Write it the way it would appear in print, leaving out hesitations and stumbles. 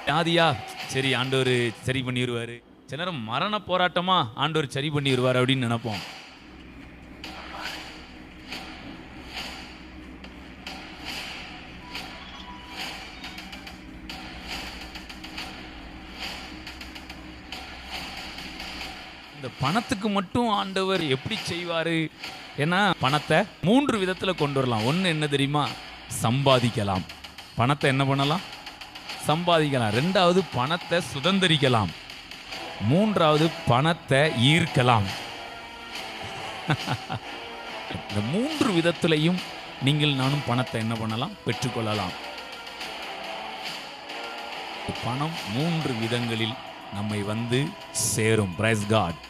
வியாதியா, சரி ஆண்டவர் சரி பண்ணிடுவாரு. சில நேரம் மரண போராட்டமா, ஆண்டவர் சரி பண்ணிடுவார் அப்படின்னு நினைப்போம். இந்த பணத்துக்கு மட்டும் ஆண்டவர் எப்படி செய்வாரு? ஏன்னா பணத்தை 3 விதத்துல கொண்டு வரலாம். ஒன்று என்ன தெரியுமா? சம்பாதிக்கலாம். பணத்தை என்ன பண்ணலாம்? சம்பாதிக்கலாம். 2வது பணத்தை சுதந்திரிக்கலாம். 3வது பணத்தை ஈர்க்கலாம். இந்த 3 விதத்திலையும் நீங்கள் நானும் பணத்தை என்ன பண்ணலாம்? பெற்றுக்கொள்ளலாம். பணம் 3 விதங்களில் நம்மை வந்து சேரும். Praise God.